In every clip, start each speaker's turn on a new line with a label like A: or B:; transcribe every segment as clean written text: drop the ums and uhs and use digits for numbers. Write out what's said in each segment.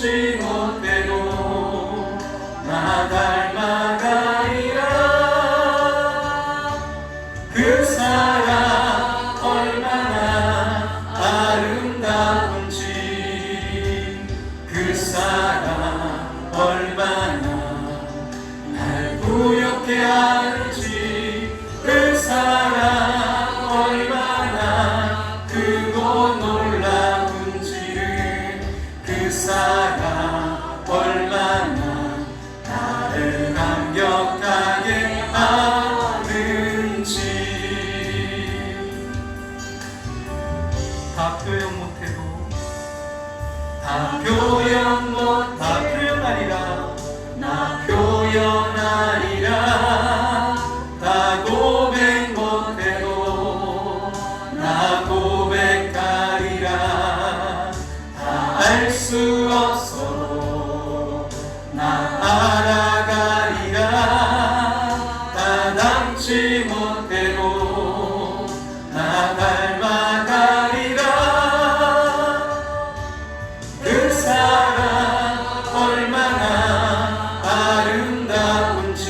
A: 닮지 못해도 나 닮아가리라. 그 사랑 얼마나 아름다운지, 그 사랑 얼마나 날 부엽게 하는지, 그 사랑 얼마나 크고 놀라운지를, 그 사랑 얼마나 나를 감격하게 하는지. 다 표현 못해도 다 표현하리라. 나 표현하리라. 다 고백 못해도 나 고백하리라. 다 알 수 없어도 나 알아가리라. 다 닮지 못해도 나 닮아가리라. 그 사랑 얼마나 아름다운지,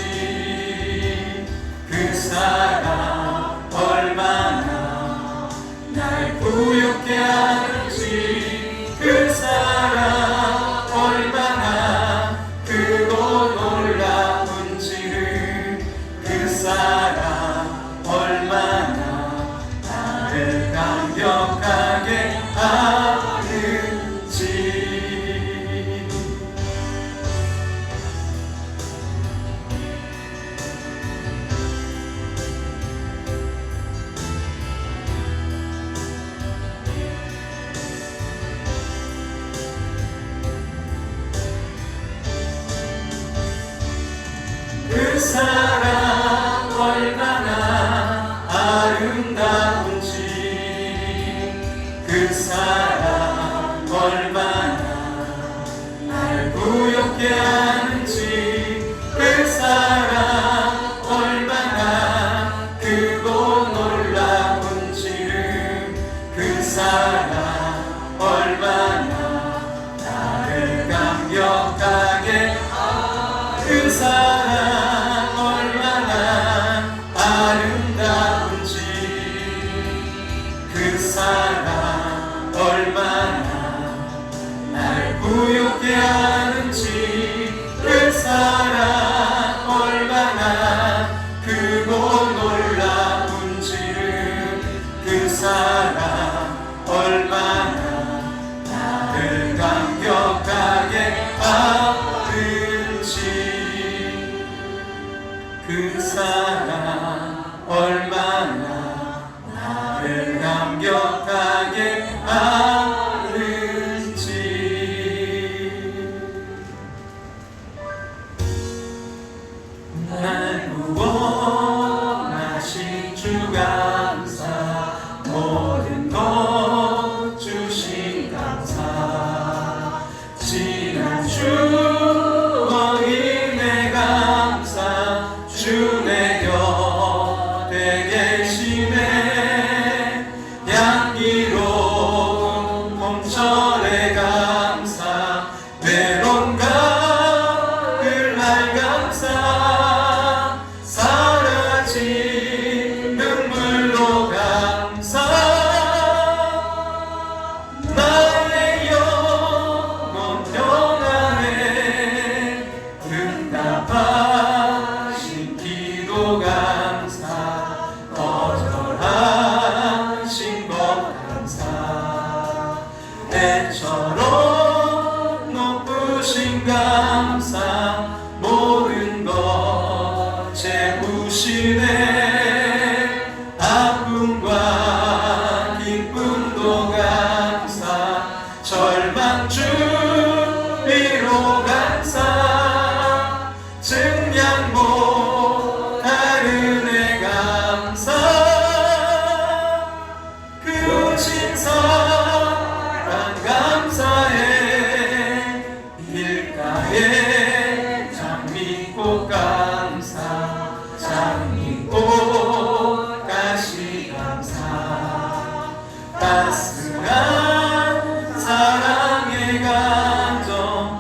A: 그 사랑 얼마나 날 부엽게 하는지, 그 사랑 얼마나 크고 놀라운지를, 그 사랑 얼마나 나를 감격하게 하는지. 그 사랑 얼마나 아름다운지, 그 사랑 얼마나 날 부엽게 하는지, 그 사랑 얼마나 크고 놀라운지를, 그 사랑 얼마나 나를 감격하게, 그 사랑 얼마나 아름다운지, 그 사랑 얼마나 날 부엽게 하는지, 그 사랑 얼마나 크고 놀라운지를, 그 사랑 얼마나 나를 감격하게 하는지, 그 사랑 얼마나 나를 감격하게 하는지. 날 구원하신 주 감사, 모든 것 주신 감사, 지난 추억이 내 감사, 주 내 곁에 계시네. 향기로운 봄철의 감사, 외로운 가을날 감사, 사라진 눈물로 감사, 나의 영혼 평안에 응답하신 기도 감사, 거절하신 것 감사, 애처럼 높으신 감사, 모든 것 채우시네. 아픔과 기쁨도 감사, 절망 주위로 감사, 증량 못할 은혜 감사, 그 진 사랑 감사해. 길가에 장미꽃 감사, 장미꽃 가시 감사, 따스한 사랑의 감정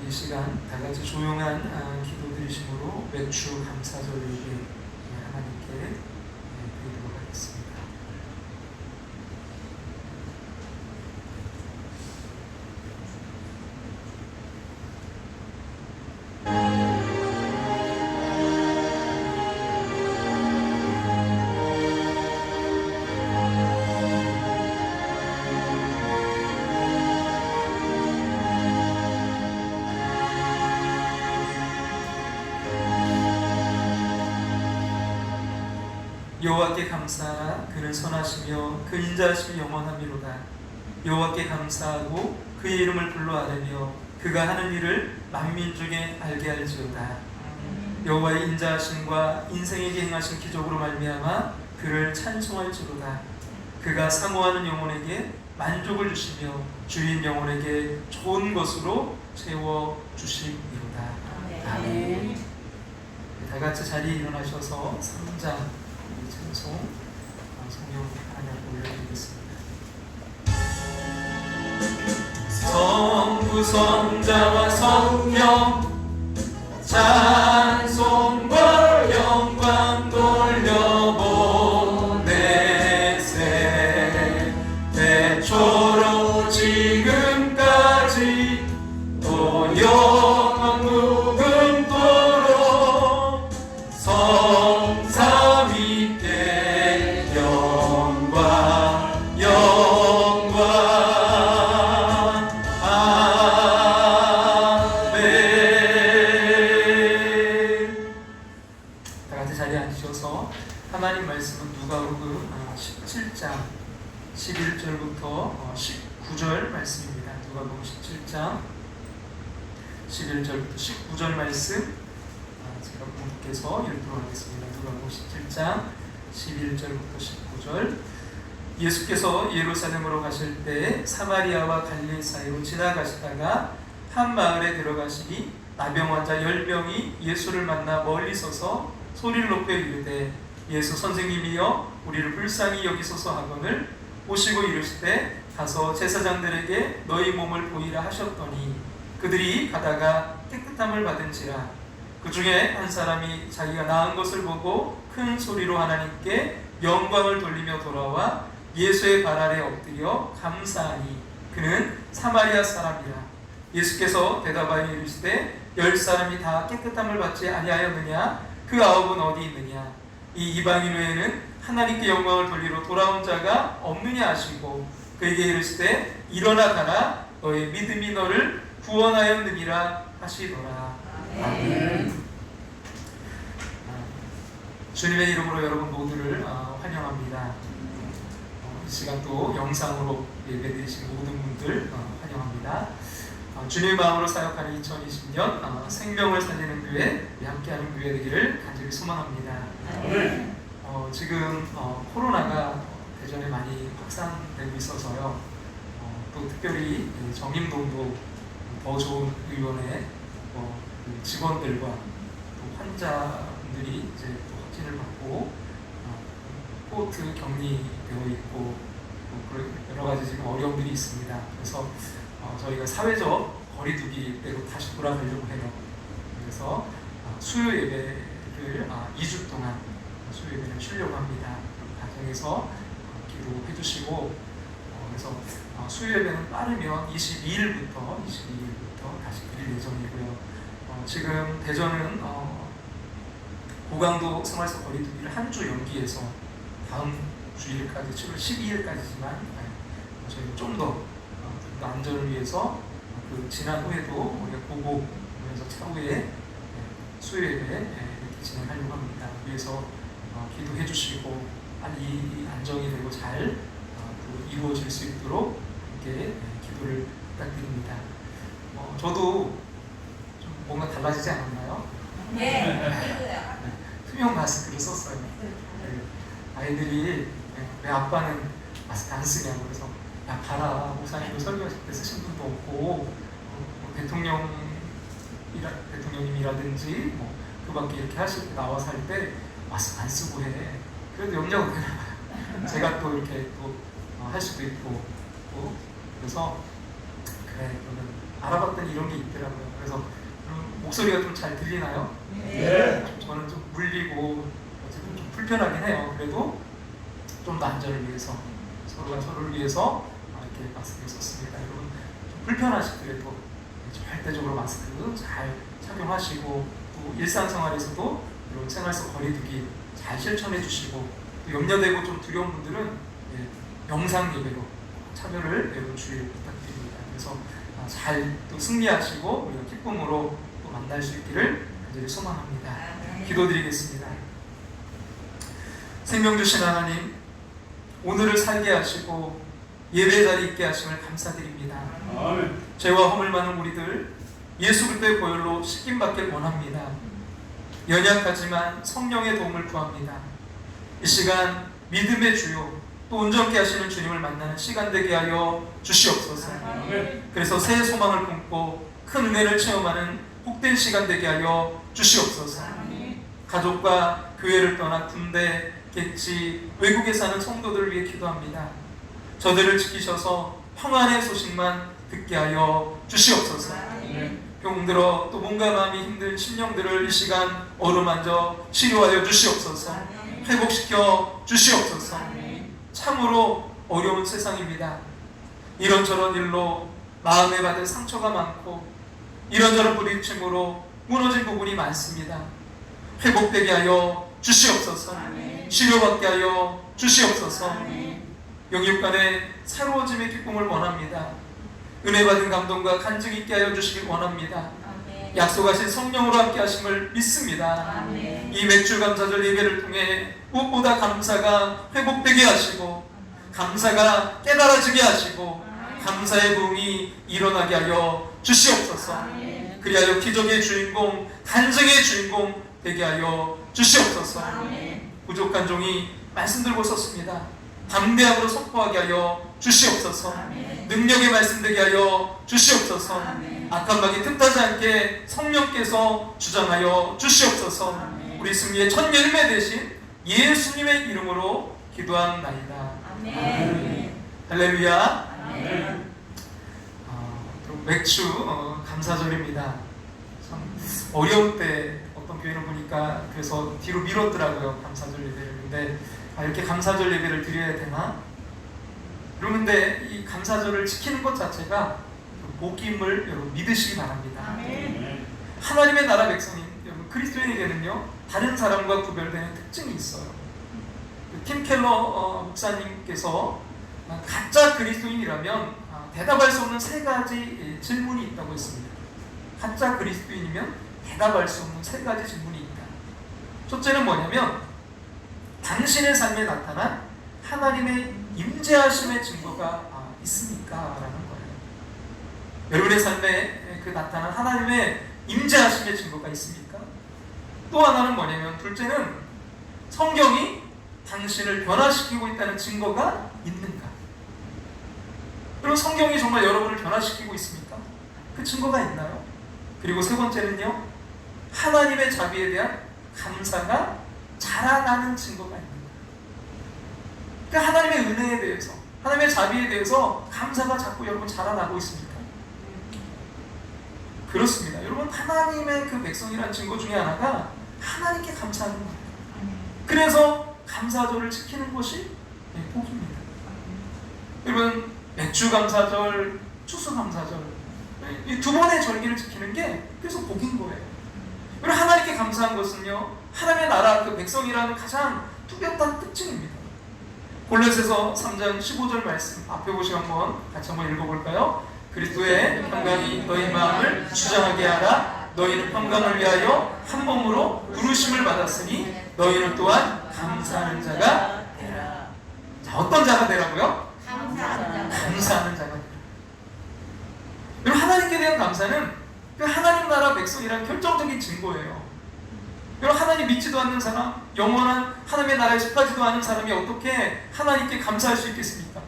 A: 이 시간 다 같이 조용한 기도 드리심으로 매주 감사절 예배 하나님께 드리도록 하겠습니다. 여호와께 감사하라. 그는 선하시며 그 인자하심이 영원하미로다. 여호와께 감사하고 그의 이름을 불러 아뢰며 그가 하는 일을 만민 중에 알게 할지어다. 여호와의 인자하심과 인생에게 행하신 기적으로 말미암아 그를 찬송할지로다. 그가 사모하는 영혼에게 만족을 주시며 주인 영혼에게 좋은 것으로 채워 주심이로다. 아멘. 다 같이 자리에 일어나셔서 3장 찬송 성령 하나님 올려드리겠습니다. 성부 성자와 성령 찬송과 영광 돌려보내세. 대초로 지금까지 또 영원 무금토록 성삼위께 영광 영광. 아멘. 다 같이 자리에 앉으셔서 하나님 말씀은 누가복음 17장 11절부터 19절 말씀입니다. 누가복음 17장 11절부터 19절 말씀 제가 분께서 읽도록 하겠습니다. 누가복음 17장 11절부터 19절. 예수께서 예루살렘으로 가실 때 사마리아와 갈릴리 사이로 지나가시다가 한 마을에 들어가시니 나병 환자 10명이 예수를 만나 멀리 서서 소리를 높여 이르되 예수 선생님이여 우리를 불쌍히 여기소서 하거늘 오시고 이르시되 가서 제사장들에게 너희 몸을 보이라 하셨더니 그들이 가다가 깨끗함을 받은지라. 그 중에 한 사람이 자기가 나은 것을 보고 큰 소리로 하나님께 영광을 돌리며 돌아와 예수의 발 아래 엎드려 감사하니 그는 사마리아 사람이라. 예수께서 대답하여 이르시되 10사람이 다 깨끗함을 받지 아니하였느냐? 그 9은 어디 있느냐? 이 이방인 외에는 하나님께 영광을 돌리러 돌아온 자가 없느냐 하시고 그에게 이르시되 일어나 가라. 너의 믿음이 너를 구원하였느니라 하시더라. 아멘. 주님의 이름으로 여러분 모두를 환영합니다. 이 시간 또 영상으로 예배드리신 모든 분들 환영합니다. 주님의 마음으로 사역하는 2020년 생명을 살리는 교회, 함께하는 교회 되기를 간절히 소망합니다. 지금 코로나가 대전에 많이 확산되고 있어서요. 또 특별히 정림동도 더 좋은 의원의 직원들과 또 환자분들이 이제 또 확진을 받고 포트 격리되어 있고 여러 가지 지금 어려움들이 있습니다. 그래서 저희가 사회적 거리두기대로 다시 돌아가려고 해요. 그래서 수요 예배를 2주 동안 수요 예배를 쉬려고 합니다. 가정에서 기도해 주시고 그래서 수요 예배는 빠르면 22일부터 다시 드릴 예정이고요. 지금 대전은 고강도 생활서 거리두기를 한 주 연기해서 다음 주일까지 7월 12일까지지만 저희는 좀 더 안전을 위해서 지난 후에도 우리가 보고 그래서 차후에 수요 예배 이렇게 진행하려고 합니다. 위해서 기도해 주시고 이 안정이 되고 잘 이루어질 수 있도록 함께 기도를 부탁드립니다. 저도 좀 뭔가 달라지지 않았나요?
B: 네.
A: 투명 마스크를 썼어요. 아이들이 왜 아빠는 마스크 안 쓰냐고 그래서 야 봐라 목사님도 설교하실 때 쓰신 분도 없고 대통령님이라든지 그 밖에 이렇게 하실 때 나와서 할 때 마스크 안 쓰고 해. 그래도 염려가 되나 봐요. 제가 또 이렇게 또 할 수도 있고 그래서 그래 그러면 알아봤더니 이런 게 있더라고요. 그래서 목소리가 좀 잘 들리나요?
C: 네.
A: 저는 좀 물리고 어쨌든 좀 불편하긴 해요. 그래도 좀 더 안전을 위해서 서로가 서로를 위해서 이렇게 마스크를 썼습니다. 여러분 좀 불편하시더라도 절대적으로 마스크 잘 착용하시고 또 일상생활에서도 이런 생활 속 거리두기 잘 실천해 주시고 또 염려되고 좀 두려운 분들은 영상 예배로 참여를 여러분 주의 부탁드립니다. 그래서 잘 또 승리하시고 우리가 기쁨으로 또 만날 수 있기를 간절히 소망합니다. 기도드리겠습니다. 생명 주신 하나님, 오늘을 살게 하시고 예배 자리에 있게 하심을 감사드립니다.
C: 아멘.
A: 죄와 허물 많은 우리들 예수 그리스도의 보혈로 씻김받길 원합니다. 연약하지만 성령의 도움을 구합니다. 이 시간 믿음의 주요 또 온전케 하시는 주님을 만나는 시간 되게 하여 주시옵소서.
C: 아멘.
A: 그래서 새 소망을 품고 큰 은혜를 체험하는 복된 시간 되게 하여 주시옵소서. 가족과 교회를 떠나 군대, 객지, 외국에 사는 성도들을 위해 기도합니다. 저들을 지키셔서 평안의 소식만 듣게 하여 주시옵소서. 병들어 또 몸과 마음이 힘든 심령들을 이 시간 어루만져 치료하여 주시옵소서. 회복시켜 주시옵소서. 참으로 어려운 세상입니다. 이런저런 일로 마음에 받은 상처가 많고 이런저런 부딪힘으로 무너진 부분이 많습니다. 회복되게 하여 주시옵소서. 치료받게 하여 주시옵소서. 영육 간의 새로워짐의 기쁨을 원합니다. 은혜 받은 감동과 간증 있게 하여 주시길 원합니다. 약속하신 성령으로 함께 하심을 믿습니다. 이 맥주 감사절 예배를 통해 무엇보다 감사가 회복되게 하시고 감사가 깨달아지게 하시고 감사의 부흥이 일어나게 하여 주시옵소서. 그리하여 기적의 주인공, 간증의 주인공 되게 하여 주시옵소서. 부족한 종이 말씀 들고 섰습니다. 담대함으로 선포하게 하여 주시옵소서. 능력의 말씀 되게 하여 주시옵소서. 악한 마귀 틈타지 않게 성령께서 주장하여 주시옵소서. 우리 승리의 첫 열매 되신 예수님의 이름으로 기도합나이다. 할렐루야. 맥주 감사절입니다. 참 어려울 때 어떤 교회를 보니까 그래서 뒤로 미뤘더라고요. 감사절 예배를. 근데 이렇게 감사절 예배를 드려야 되나? 그런데 이 감사절을 지키는 것 자체가 복임을 여러분 믿으시기 바랍니다. 하나님의 나라 백성인 여러분 그리스도인에게는요 다른 사람과 구별되는 특징이 있어요. 팀 켈러 목사님께서 가짜 그리스도인이라면 대답할 수 없는 세 가지 질문이 있다고 했습니다. 가짜 그리스도인이면 대답할 수 없는 세 가지 질문이 있다. 첫째는 뭐냐면 당신의 삶에 나타난 하나님의 임재하심의 증거가 있습니까? 라는 거예요. 여러분의 삶에 그 나타난 하나님의 임재하심의 증거가 있습니까? 또 하나는 뭐냐면 둘째는 성경이 당신을 변화시키고 있다는 증거가 있는가? 그리고 성경이 정말 여러분을 변화시키고 있습니까? 그 증거가 있나요? 그리고 세 번째는요, 하나님의 자비에 대한 감사가 자라나는 증거가 있는 거예요. 그러니까 하나님의 은혜에 대해서, 하나님의 자비에 대해서 감사가 자꾸 여러분 자라나고 있습니까? 그렇습니다. 여러분 하나님의 그 백성이라는 증거 중에 하나가 하나님께 감사하는 거예요. 그래서 감사절을 지키는 것이 복입니다. 여러분 맥주 감사절, 추수 감사절 이 두 번의 절기를 지키는 게 그래서 복인 거예요. 여러분 하나님께 감사한 것은요 하나님의 나라 그 백성이라는 가장 뚜렷한 특징입니다. 골로새서 3장 15절 말씀 앞에 보시면 같이 한번 읽어볼까요? 그리스도의 평강이 너희 마음을 주장하게 하라. 너희는 평강을 위하여 한 몸으로 부르심을 받았으니 너희는 또한 감사하는 자가 되라. 자, 어떤 자가 되라고요? 감사하는 자가 되라. 여러분 하나님께 대한 감사는 그 하나님 나라 백성이라는 결정적인 증거예요. 여러분 하나님 믿지도 않는 사람, 영원한 하나님의 나라에 속하지도 않은 사람이 어떻게 하나님께 감사할 수 있겠습니까?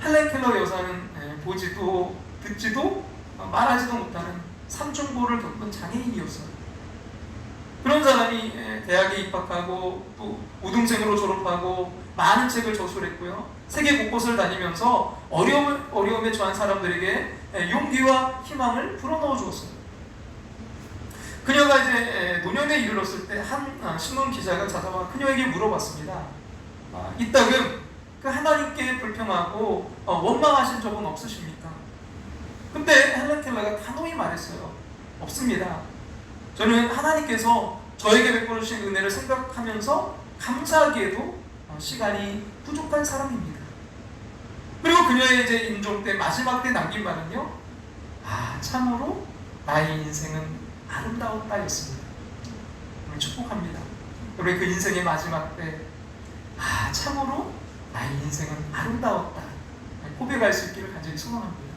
A: 헬렌 켈러 여사는 보지도 듣지도 말하지도 못하는 삼중보를 겪은 장애인이었어요. 그런 사람이 대학에 입학하고 또 우등생으로 졸업하고 많은 책을 저술했고요. 세계 곳곳을 다니면서 어려움에 처한 사람들에게 용기와 희망을 불어넣어 주었어요. 그녀가 이제 노년에 이르렀을 때 한 신문 기자가 찾아와 그녀에게 물어봤습니다. 이따금 그 하나님께 불평하고 원망하신 적은 없으십니까? 근데 헬렌 켈러가 단호히 말했어요. 없습니다. 저는 하나님께서 저에게 베풀어 주신 은혜를 생각하면서 감사하기에도 시간이 부족한 사람입니다. 그리고 그녀의 이제 임종 때 마지막 때 남긴 말은요, 참으로 나의 인생은 아름다웠다였습니다. 축복합니다. 우리 그 인생의 마지막 때 참으로 나의 인생은 아름다웠다 고백할 수 있기를 간절히 소망합니다.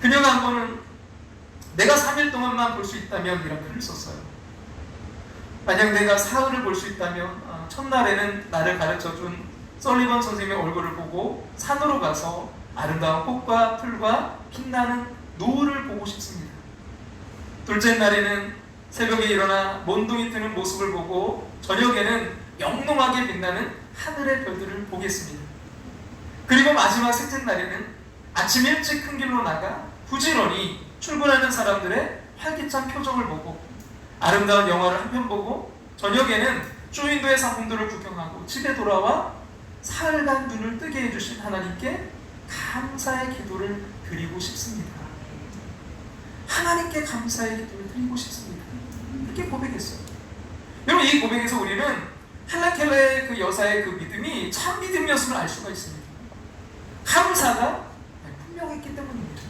A: 그녀가 한 번은 내가 3일 동안만 볼 수 있다면 이런 글을 썼어요. 만약 내가 사흘을 볼 수 있다면 첫날에는 나를 가르쳐준 설리번 선생님의 얼굴을 보고 산으로 가서 아름다운 꽃과 풀과 빛나는 노을을 보고 싶습니다. 둘째 날에는 새벽에 일어나 몬둥이 뜨는 모습을 보고 저녁에는 영롱하게 빛나는 하늘의 별들을 보겠습니다. 그리고 마지막 셋째 날에는 아침 일찍 큰 길로 나가 부지런히 출근하는 사람들의 활기찬 표정을 보고 아름다운 영화를 한 편 보고 저녁에는 쇼윈도의 상품들을 구경하고 집에 돌아와 사흘간 눈을 뜨게 해주신 하나님께 감사의 기도를 드리고 싶습니다. 하나님께 감사의 기도를 드리고 싶습니다. 이렇게 고백했어요. 여러분, 이 고백에서 우리는 헬렌 켈러의 그 여사의 그 믿음이 참 믿음이었음을 알 수가 있습니다. 감사가 분명했기 때문입니다.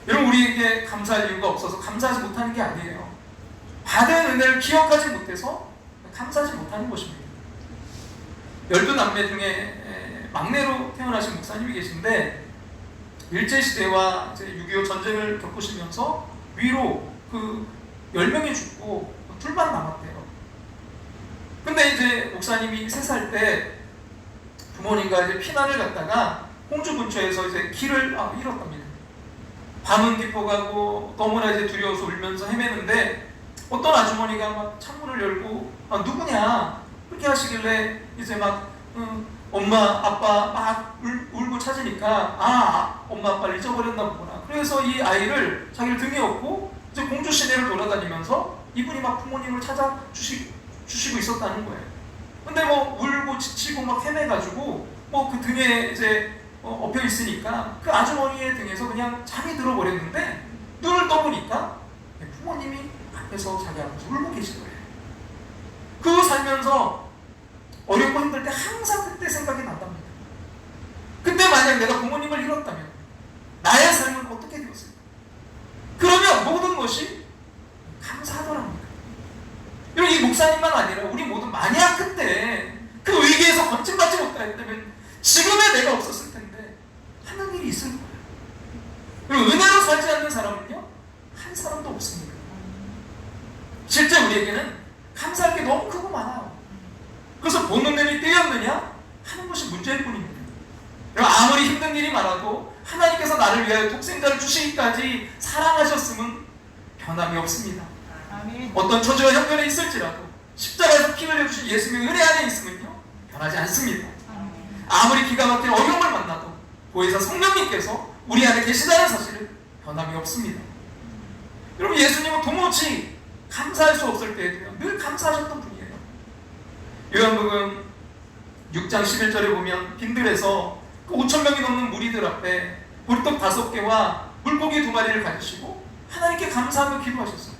A: 여러분, 우리에게 감사할 이유가 없어서 감사하지 못하는 게 아니에요. 받은 은혜를 기억하지 못해서 감사하지 못하는 것입니다. 12남매 중에 막내로 태어나신 목사님이 계신데 일제시대와 6.25 전쟁을 겪으시면서 위로 그 10명이 죽고 둘만 남았대요. 근데 이제 목사님이 3살 때 부모님과 이제 피난을 갔다가 홍주 근처에서 이제 길을 잃었답니다. 밤은 깊어가고 너무나 이제 두려워서 울면서 헤매는데 어떤 아주머니가 막 창문을 열고 누구냐 그렇게 하시길래 이제 막 엄마 아빠 막 울고 찾으니까 엄마 아빠를 잊어버렸나 보구나. 그래서 이 아이를 자기를 등에 업고 이제 공주 시내를 돌아다니면서 이분이 막 부모님을 찾아주시고 있었다는 거예요. 근데 뭐 울고 지치고 막 헤매가지고 뭐 그 등에 이제 엎여 있으니까 그 아주머니의 등에서 그냥 잠이 들어버렸는데 눈을 떠보니까 부모님이 앞에서 자기 앞에서 울고 계신 거예요. 그거 살면서 어렵고 힘들 때 항상 그때 생각이 난답니다. 그때 만약 내가 부모님을 잃었다면 나의 삶은 어떻게 되었을까? 그러면 모든 것이 감사하더랍니다. 이 목사님만 아니라 우리 모두 만약 그때 그 위기에서 건짐받지 못했다면 지금의 내가 없었을 텐데 하는 일이 있을 거예요. 그리고 은혜로 살지 않는 사람은요 한 사람도 없습니다. 실제 우리에게는 감사할 게 너무 크고 많아요. 그래서 보는 눈이 떼었느냐 하는 것이 문제일 뿐입니다. 아무리 힘든 일이 많아도 하나님께서 나를 위하여 독생자를 주시기까지 사랑하셨음은 변함이 없습니다.
B: 아멘.
A: 어떤 처지와 형편에 있을지라도 십자가에서 피 흘려주신 예수님의 은혜 안에 있으면요 변하지 않습니다. 아무리 기가 막힌 어려움을 만나도 보혜사 성령님께서 우리 안에 계시다는 사실은 변함이 없습니다. 여러분, 예수님은 도무지 감사할 수 없을 때에도요 늘 감사하셨던 분이에요. 요한복음 6장 11절에 보면 빈들에서 그 5,000명이 넘는 무리들 앞에 굴떡 5개와 물고기 2마리를 가지시고 하나님께 감사하며 기도하셨어요.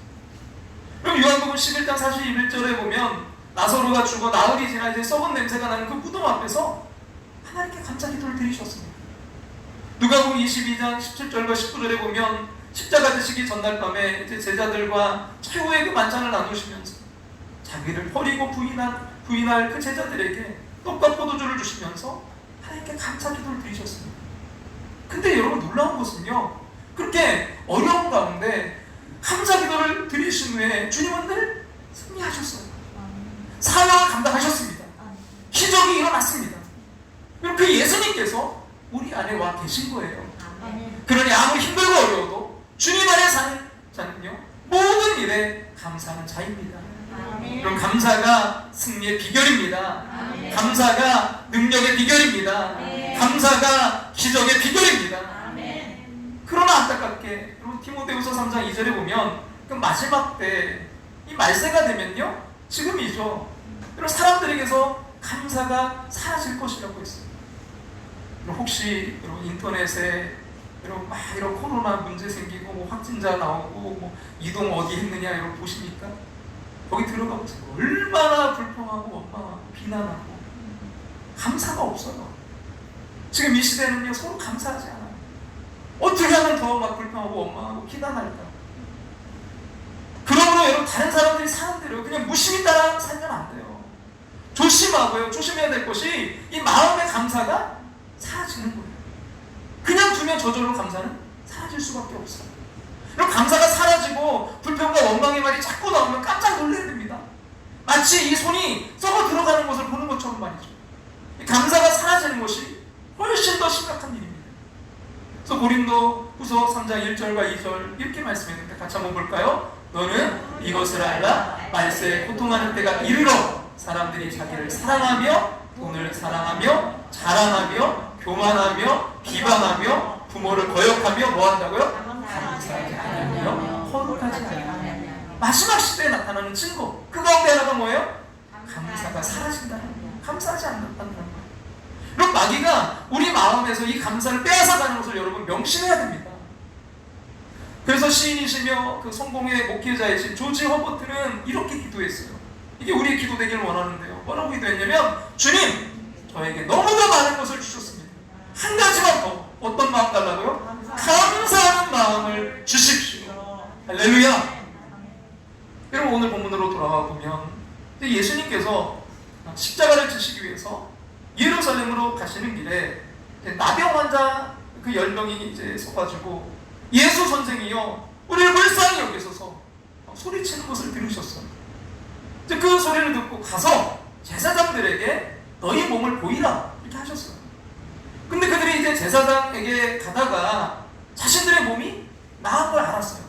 A: 그럼 요한복음 11장 41절에 보면 나사로가 죽어 나흘이 지나 이제 썩은 냄새가 나는 그 무덤 앞에서 하나님께 감사 기도를 드리셨습니다. 누가복음 22장 17절과 19절에 보면 십자가 지시기 전날 밤에 이제 제자들과 최후의 그 만찬을 나누시면서 자기를 버리고 부인할 그 제자들에게 떡과 포도주를 주시면서 하나님께 감사 기도를 드리셨습니다. 근데 여러분, 놀라운 것은요 그렇게 어려운 가운데 감사 기도를 드리신 후에 주님은 늘 승리하셨어요. 사명을 감당하셨습니다. 기적이 일어났습니다. 그럼 그 예수님께서 우리 안에 와 계신 거예요. 그러니 아무리 힘들고 어려워도 주님 안에 사는 자는요 모든 일에 감사하는 자입니다. 그럼 감사가 승리의 비결입니다. 감사가 능력의 비결입니다. 감사가 기적의 비결입니다.
B: 아멘.
A: 그러나 안타깝게 여러분 디모데후서 3장 2절에 보면 그 마지막 때 이 말세가 되면요, 지금이죠. 여러분 사람들에게서 감사가 사라질 것이라고 했어요. 여러분 혹시 여러분 인터넷에 여러분 막 이런 코로나 문제 생기고 뭐 확진자 나오고 뭐 이동 어디 했느냐 여러분 보십니까? 거기 들어가 보세요. 얼마나 불평하고 원망하고 비난하고 감사가 없어요. 지금 이 시대는요 서로 감사하지 않아요. 어떻게 하면 더 막 불평하고 원망하고 비난할까? 그러므로 여러분 다른 사람들이 사는 대로 그냥 무심히 따라 살면 안 돼요. 조심하고요. 조심해야 될 것이 이 마음의 감사가 사라지는 거예요. 그냥 두면 저절로 감사는 사라질 수밖에 없어요. 그럼 감사가 사라지고 불평과 원망의 말이 자꾸 나오면 깜짝 놀라야 됩니다. 마치 이 손이 썩어 들어가는 것을 보는 것처럼 말이죠. 이 감사가 사라지는 것이 훨씬 더 심각한 일입니다. 그래서 고린도 후서 3장 1절과 2절 이렇게 말씀했는데 같이 한번 볼까요? 너는 이것을 알라. 말세에 고통하는 때가 이르러 사람들이 자기를 사랑하며 돈을 사랑하며 자랑하며 교만하며 비방하며 부모를 거역하며 뭐 한다고요? 감사하지 않으며 거룩하지 않으며. 마지막 시대에 나타나는 증거, 그 가운데 하나가 뭐예요? 감사가 사라진다는 거예요. 감사하지 않는다는 거예요. 그럼 마귀가 우리 마음에서 이 감사를 빼앗아가는 것을 여러분 명심해야 됩니다. 그래서 시인이시며 그 성공의 목회자이신 조지 허버트는 이렇게 기도했어요. 이게 우리의 기도 되기를 원하는데요. 뭐라고 기도했냐면, 주님, 저에게 너무나 많은 것을 주셨습니다. 한 가지만 더. 어떤 마음 달라고요? 감사하는 마음을 주십시오. 할렐루야. 여러분 오늘 본문으로 돌아와 보면 예수님께서 십자가를 지시기 위해서 예루살렘으로 가시는 길에 나병 환자 그 10명이 이제 서가지고 예수 선생이요 우리를 불쌍히 여기소서 소리치는 것을 들으셨어요. 이제 그 소리를 듣고 가서 제사장들에게 너희 몸을 보이라 이렇게 하셨어요. 근데 그들이 이제 제사장에게 가다가 자신들의 몸이 나은 걸 알았어요.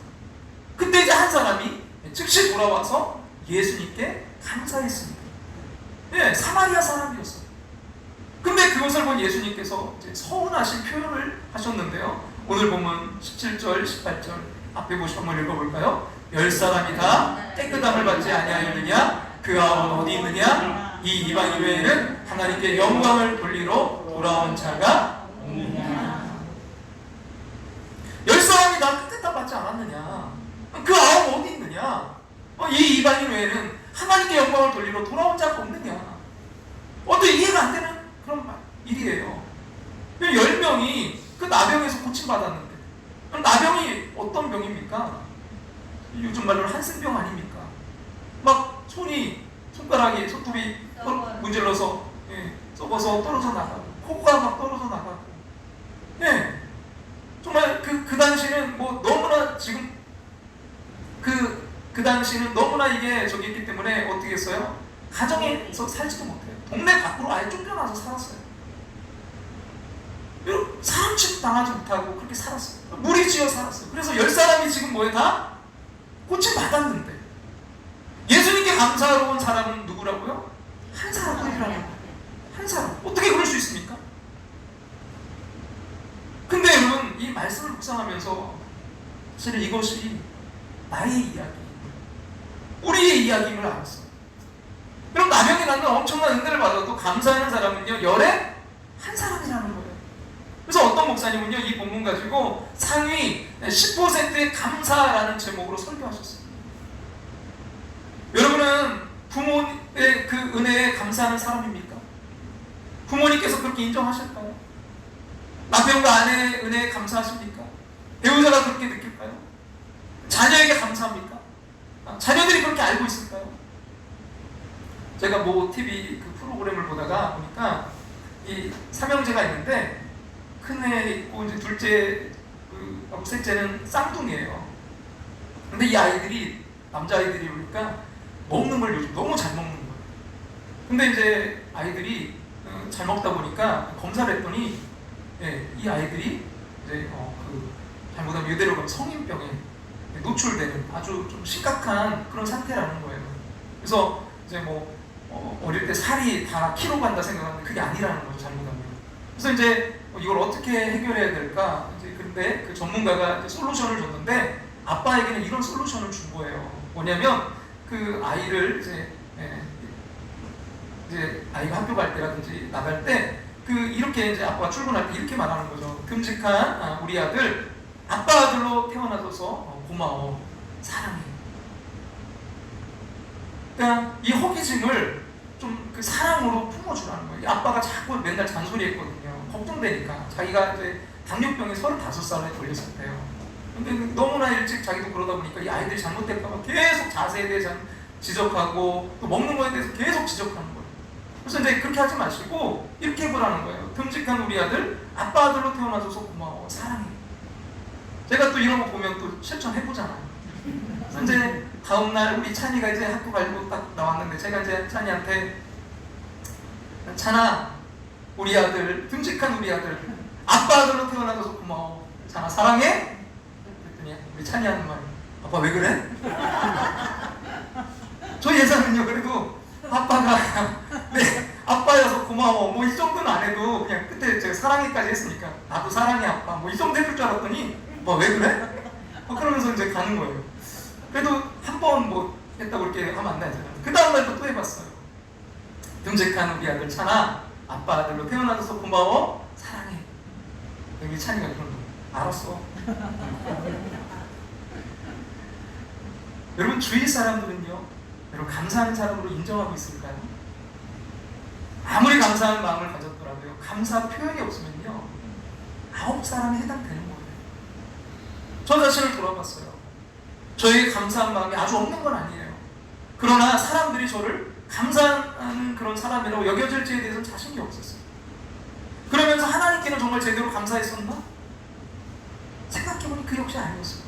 A: 그때 이제 한 사람이 즉시 돌아와서 예수님께 감사했습니다. 예, 사마리아 사람이었어요. 근데 그것을 본 예수님께서 이제 서운하신 표현을 하셨는데요. 오늘 보면 17절, 18절 앞에 보시면 한번 읽어볼까요? 10사람이 다 깨끗함을 받지 아니하였느냐? 그 아우는 어디 있느냐? 이 이방인 외에는 하나님께 영광을 돌리러 돌아온 자가 없느냐? 10사람이 다 깨끗함 받지 않았느냐? 그 아우는 어디 있느냐? 이 이방인 외에는 하나님께 영광을 돌리러 돌아온 자가 없느냐? 어떻게 이해가 안 되는 그런 일이에요. 10명이 그 나병에서 고침받았는데, 나병이 어떤 병입니까? 요즘 말로 한센병 아닙니까? 막 손가락이 손톱이 문질러서 썩어서 떨어져 나가고, 코가 막 떨어져 나가고, 정말 그 당시는 뭐 너무나 지금 그 당시는 너무나 이게 저기 있기 때문에 어떻게 했어요? 가정에서 살지도 못해요. 동네 밖으로 아예 쫓겨나서 살았어요. 사람 취급 당하지 못하고 그렇게 살았어요. 무리지어 살았어요. 그래서 10사람이 지금 뭐에 다 고침받았는데 예수님께 감사하러 온 사람은 누구라고요? 한 사람뿐이라는 거예요. 한 사람. 어떻게 그럴 수 있습니까? 근데 여러분 이 말씀을 묵상하면서 사실 이것이 나의 이야기, 우리의 이야기임을 알았어요. 그럼 나병이 낳는 엄청난 은혜를 받아도 감사하는 사람은요 열에 한 사람이라는 거예요. 그래서 어떤 목사님은요 이 본문 가지고 상위 10%의 감사라는 제목으로 설교하셨어요. 여러분은 부모의 그 은혜에 감사하는 사람입니까? 부모님께서 그렇게 인정하실까요? 남편과 아내의 은혜에 감사하십니까? 배우자가 그렇게 느낄까요? 자녀에게 감사합니까? 자녀들이 그렇게 알고 있을까요? 제가 뭐 TV 그 프로그램을 보다가 보니까 이 삼형제가 있는데 큰애 있고 이제 둘째 하고 셋째는 쌍둥이에요. 근데 이 아이들이 남자아이들이 오니까 먹는 걸 요즘 너무 잘 먹는 거예요. 근데 이제 아이들이 잘 먹다 보니까 검사를 했더니 이 아이들이 이제 잘못하면 이대로 가면 성인병에 노출되는 아주 좀 심각한 그런 상태라는 거예요. 그래서 이제 어릴 때 살이 다 키로 간다 생각하는데 그게 아니라는 거죠, 잘못하면. 그래서 이제 이걸 어떻게 해결해야 될까? 이제 근데 그 전문가가 이제 솔루션을 줬는데 아빠에게는 이런 솔루션을 준 거예요. 뭐냐면 그 아이를 이제 아이가 학교 갈 때라든지 나갈 때 그 이렇게 이제 아빠가 출근할 때 이렇게 말하는 거죠. 듬직한 우리 아들, 아빠 아들로 태어나줘서 고마워, 사랑해. 그러니까 이 호기심을 좀 그 사랑으로 품어주라는 거예요. 이 아빠가 자꾸 맨날 잔소리했거든요. 걱정되니까. 자기가 이제 당뇨병에 35살에 걸렸었대요. 근데 너무나 일찍 자기도 그러다 보니까 이 아이들이 잘못될까봐 계속 자세에 대해서 지적하고 또 먹는 거에 대해서 계속 지적하는 거예요. 그래서 이제 그렇게 하지 마시고 이렇게 해보라는 거예요. 듬직한 우리 아들, 아빠 아들로 태어나줘서 고마워, 사랑해. 제가 또 이런 거 보면 또 실천해보잖아요. 그래서 이제 다음날 우리 찬이가 이제 학교 가지고 딱 나왔는데 제가 이제 찬이한테 찬아, 우리 아들, 듬직한 우리 아들, 아빠 아들로 태어나줘서 고마워, 찬아 사랑해? 그랬더니 우리 찬이 하는 말이 아빠 왜 그래? 저 예전은요 그래도 아빠가 네 아빠여서 고마워 뭐 이 정도는 안 해도 그냥 그때 제가 사랑해까지 했으니까 나도 사랑해 아빠 뭐 이 정도 해줄 줄 알았더니 아빠 왜 그래? 그러면서 이제 가는 거예요. 그래도 한 번 뭐 했다고 이렇게 하면 안 되잖아요. 그 다음날도 또 해봤어요. 듬직한 우리 아들 찬아, 아빠 아들로 태어나줘서 고마워, 사랑해. 여기 찬이가 그런 거 알았어. 여러분 주위 사람들은요, 여러분 감사하는 사람으로 인정하고 있을까요? 아무리 감사한 마음을 가졌더라도요, 감사 표현이 없으면요 9사람에 해당되는 거예요. 저 자신을 돌아봤어요. 저에게 감사한 마음이 아주 없는 건 아니에요. 그러나 사람들이 저를 감사한 그런 사람이라고 여겨질지에 대해서는 자신이 없었어요. 그러면서 하나님께는 정말 제대로 감사했었나? 생각해보니 그 역시 아니었어요.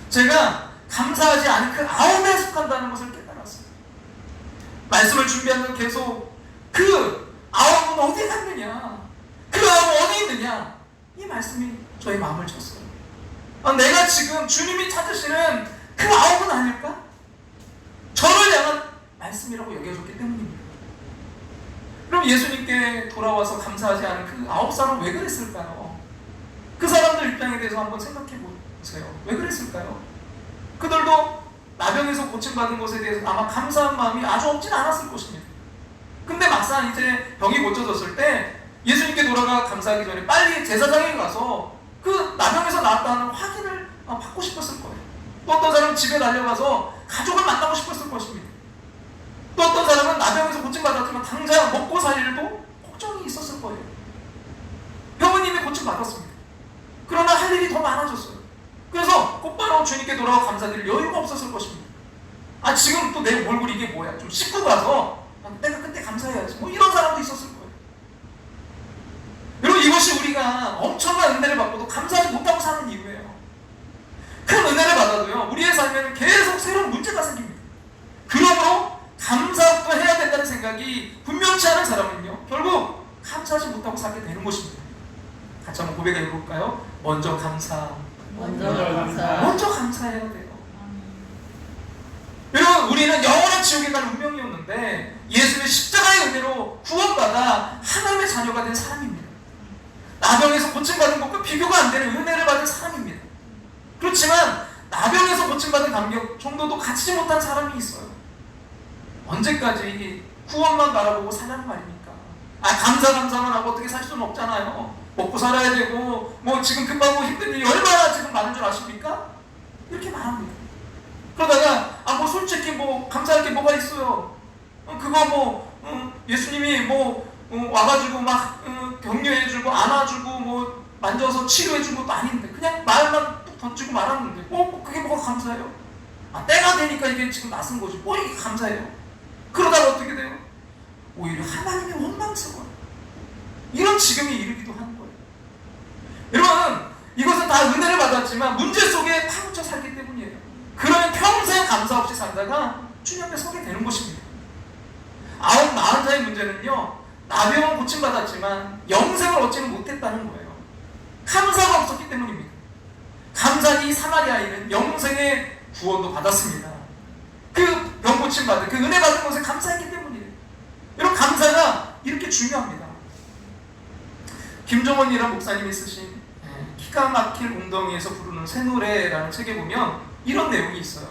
A: 제가 감사하지 않은 그 9에 속한다는 것을 깨달았어요. 말씀을 준비하면 계속 그 9은 어디에 갔느냐, 그 9은 어디 있느냐, 이 말씀이 저의 마음을 쳤어요. 내가 지금 주님이 찾으시는 그 9은 아닐까? 저를 향한 말씀이라고 여겨줬기 때문입니다. 그럼 예수님께 돌아와서 감사하지 않은 그 9사람은 왜 그랬을까요? 그 사람들 입장에 대해서 한번 생각해 보세요. 왜 그랬을까요? 그들도 나병에서 고침받은 것에 대해서 아마 감사한 마음이 아주 없진 않았을 것입니다. 근데 막상 이제 병이 고쳐졌을 때 예수님께 돌아가 감사하기 전에 빨리 제사장에 가서 그 나병에서 나았다는 확인을 받고 싶었을 거예요. 또 어떤 사람은 집에 달려가서 가족을 만나고 싶었을 것입니다. 또 어떤 사람은 나병에서 고침받았지만 당장 먹고 살 일도 걱정이 있었을 거예요. 병은 이미 고침받았습니다. 그러나 할 일이 더 많아졌어요. 그래서 곧바로 주님께 돌아와 감사드릴 여유가 없었을 것입니다. 지금 또 내 얼굴이 이게 뭐야, 좀 씻고 가서 내가 그때 감사해야지, 뭐 이런 사람도 있었을 거예요. 여러분, 이것이 우리가 엄청난 은혜를 받고도 감사하지 못하고 사는 이유예요. 큰 은혜를 받아도요, 우리의 삶에는 계속 새로운 문제가 생깁니다. 그러므로 감사도 해야 된다는 생각이 분명치 않은 사람은요, 결국 감사하지 못하고 살게 되는 것입니다. 같이 한번 고백해 볼까요? 먼저 감사해야 돼요. 여러분, 우리는 영원한 지옥에 갈 운명이었는데 예수의 십자가의 은혜로 구원받아 하나님의 자녀가 된 사람입니다. 나병에서 고침받은 것과 비교가 안 되는 은혜를 받은 사람입니다. 그렇지만 나병에서 고침받은 감격 정도도 갖추지 못한 사람이 있어요. 언제까지 구원만 바라보고 살라는 말입니까? 감사만 하고 어떻게 살 수는 없잖아요. 먹고 살아야 되고 뭐 지금 급하고 힘든 일이 얼마나 지금 많은 줄 아십니까? 이렇게 말합니다. 그러다가 뭐 솔직히 뭐 감사할 게 뭐가 있어요? 그거 뭐 예수님이 뭐 와가지고 막 격려해주고 안아주고 뭐 만져서 치료해준 것도 아닌데 그냥 말만 뚝 던지고 말았는데 그게 뭐가 감사해요? 때가 되니까 이게 지금 나선 거지 뭐 이게 감사해요? 그러다가 어떻게 돼요? 오히려 하나님이 원망스러워요. 이런 지경에 이르기도 하는 거예요. 여러분, 이것은 다 은혜를 받았지만 문제 속에 파묻혀 살기 때문이에요. 그러면 평생 감사 없이 살다가 주님 앞에 서게 되는 것입니다. 나은 자의 문제는요, 나병은 고침받았지만 영생을 얻지는 못했다는 거예요. 감사가 없었기 때문입니다. 감사히 사마리아인은 영생의 구원도 받았습니다. 그 병 고침받은, 그 은혜 받은 것에 감사했기 때문이에요. 여러분, 감사가 이렇게 중요합니다. 김종원이라는 목사님이 쓰신 기가 막힐 웅덩이에서 부르는 새 노래라는 책에 보면 이런 내용이 있어요.